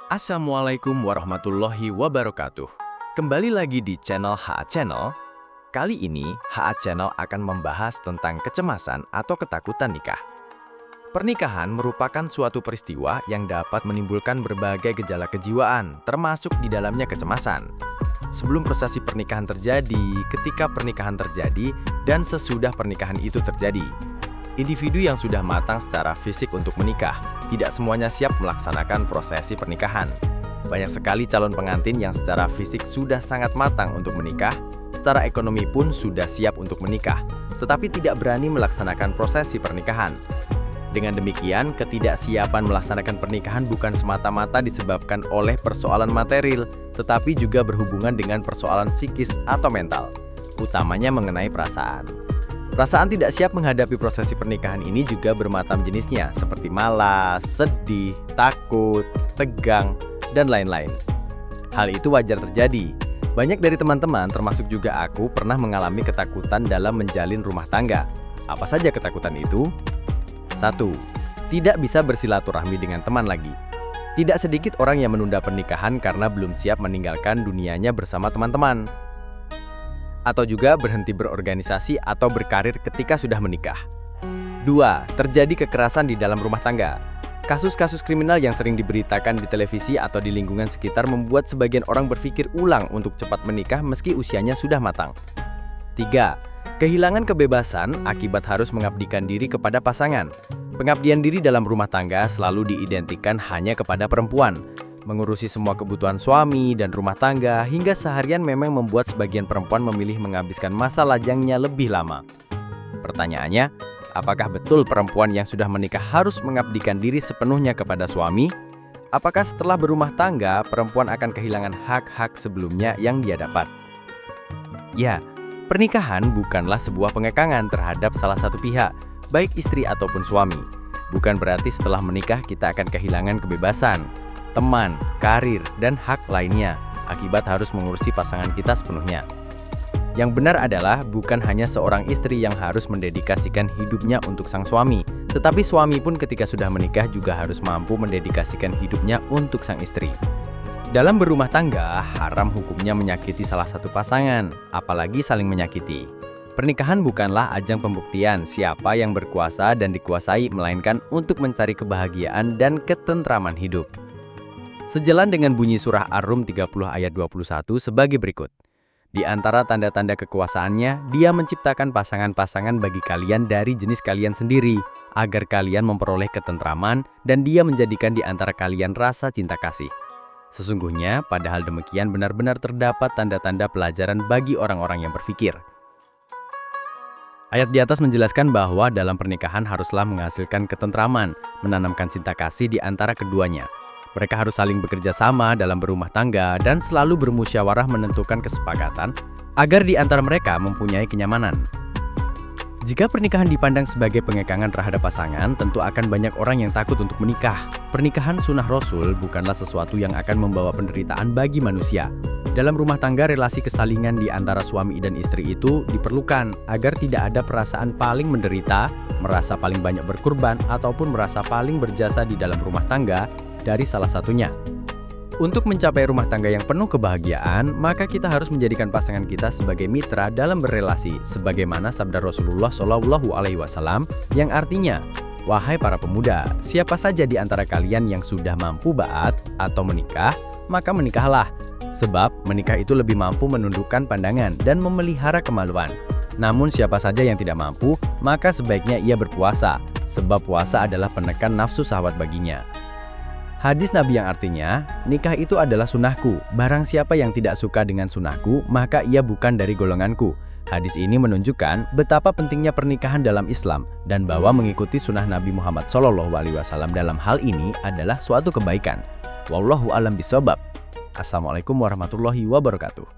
Assalamualaikum warahmatullahi wabarakatuh. Kembali lagi di channel HA Channel. Kali ini HA Channel akan membahas tentang kecemasan atau ketakutan nikah. Pernikahan merupakan suatu peristiwa yang dapat menimbulkan berbagai gejala kejiwaan, termasuk di dalamnya kecemasan. Sebelum prosesi pernikahan terjadi, ketika pernikahan terjadi, dan sesudah pernikahan itu terjadi. Individu yang sudah matang secara fisik untuk menikah, tidak semuanya siap melaksanakan prosesi pernikahan. Banyak sekali calon pengantin yang secara fisik sudah sangat matang untuk menikah, secara ekonomi pun sudah siap untuk menikah, tetapi tidak berani melaksanakan prosesi pernikahan. Dengan demikian, ketidaksiapan melaksanakan pernikahan bukan semata-mata disebabkan oleh persoalan material, tetapi juga berhubungan dengan persoalan psikis atau mental, utamanya mengenai perasaan. Perasaan tidak siap menghadapi prosesi pernikahan ini juga bermacam jenisnya, seperti malas, sedih, takut, tegang, dan lain-lain. Hal itu wajar terjadi. Banyak dari teman-teman, termasuk juga aku, pernah mengalami ketakutan dalam menjalin rumah tangga. Apa saja ketakutan itu? 1. Tidak bisa bersilaturahmi dengan teman lagi. Tidak sedikit orang yang menunda pernikahan karena belum siap meninggalkan dunianya bersama teman-teman. Atau juga berhenti berorganisasi atau berkarir ketika sudah menikah. 2. Terjadi kekerasan di dalam rumah tangga. Kasus-kasus kriminal yang sering diberitakan di televisi atau di lingkungan sekitar membuat sebagian orang berpikir ulang untuk cepat menikah meski usianya sudah matang. 3. Kehilangan kebebasan akibat harus mengabdikan diri kepada pasangan. Pengabdian diri dalam rumah tangga selalu diidentikan hanya kepada perempuan. Mengurusi semua kebutuhan suami dan rumah tangga hingga seharian memang membuat sebagian perempuan memilih menghabiskan masa lajangnya lebih lama. Pertanyaannya, apakah betul perempuan yang sudah menikah harus mengabdikan diri sepenuhnya kepada suami? Apakah setelah berumah tangga, perempuan akan kehilangan hak-hak sebelumnya yang dia dapat? Ya, pernikahan bukanlah sebuah pengekangan terhadap salah satu pihak, baik istri ataupun suami. Bukan berarti setelah menikah kita akan kehilangan kebebasan, teman, karir, dan hak lainnya akibat harus mengurusi pasangan kita sepenuhnya. Yang benar adalah bukan hanya seorang istri yang harus mendedikasikan hidupnya untuk sang suami, tetapi suami pun ketika sudah menikah juga harus mampu mendedikasikan hidupnya untuk sang istri. Dalam berumah tangga, haram hukumnya menyakiti salah satu pasangan, apalagi saling menyakiti. Pernikahan bukanlah ajang pembuktian siapa yang berkuasa dan dikuasai, melainkan untuk mencari kebahagiaan dan ketentraman hidup. Sejalan dengan bunyi surah Ar-Rum 30 ayat 21 sebagai berikut. Di antara tanda-tanda kekuasaannya, dia menciptakan pasangan-pasangan bagi kalian dari jenis kalian sendiri, agar kalian memperoleh ketentraman, dan dia menjadikan di antara kalian rasa cinta kasih. Sesungguhnya, padahal demikian benar-benar terdapat tanda-tanda pelajaran bagi orang-orang yang berpikir. Ayat di atas menjelaskan bahwa dalam pernikahan haruslah menghasilkan ketentraman, menanamkan cinta kasih di antara keduanya. Mereka harus saling bekerja sama dalam berumah tangga dan selalu bermusyawarah menentukan kesepakatan agar di antara mereka mempunyai kenyamanan. Jika pernikahan dipandang sebagai pengekangan terhadap pasangan, tentu akan banyak orang yang takut untuk menikah. Pernikahan sunnah Rasul bukanlah sesuatu yang akan membawa penderitaan bagi manusia. Dalam rumah tangga, relasi kesalingan di antara suami dan istri itu diperlukan agar tidak ada perasaan paling menderita, merasa paling banyak berkorban, ataupun merasa paling berjasa di dalam rumah tangga dari salah satunya. Untuk mencapai rumah tangga yang penuh kebahagiaan, maka kita harus menjadikan pasangan kita sebagai mitra dalam berrelasi, sebagaimana sabda Rasulullah SAW yang artinya, "Wahai para pemuda, siapa saja di antara kalian yang sudah mampu ba'at atau menikah, maka menikahlah. Sebab menikah itu lebih mampu menundukkan pandangan dan memelihara kemaluan. Namun siapa saja yang tidak mampu, maka sebaiknya ia berpuasa, sebab puasa adalah penekan nafsu syahwat baginya." Hadis Nabi yang artinya, nikah itu adalah sunnahku, barang siapa yang tidak suka dengan sunnahku, maka ia bukan dari golonganku. Hadis ini menunjukkan betapa pentingnya pernikahan dalam Islam, dan bahwa mengikuti sunnah Nabi Muhammad SAW dalam hal ini adalah suatu kebaikan. Wallahu a'lam bishawab. Assalamualaikum warahmatullahi wabarakatuh.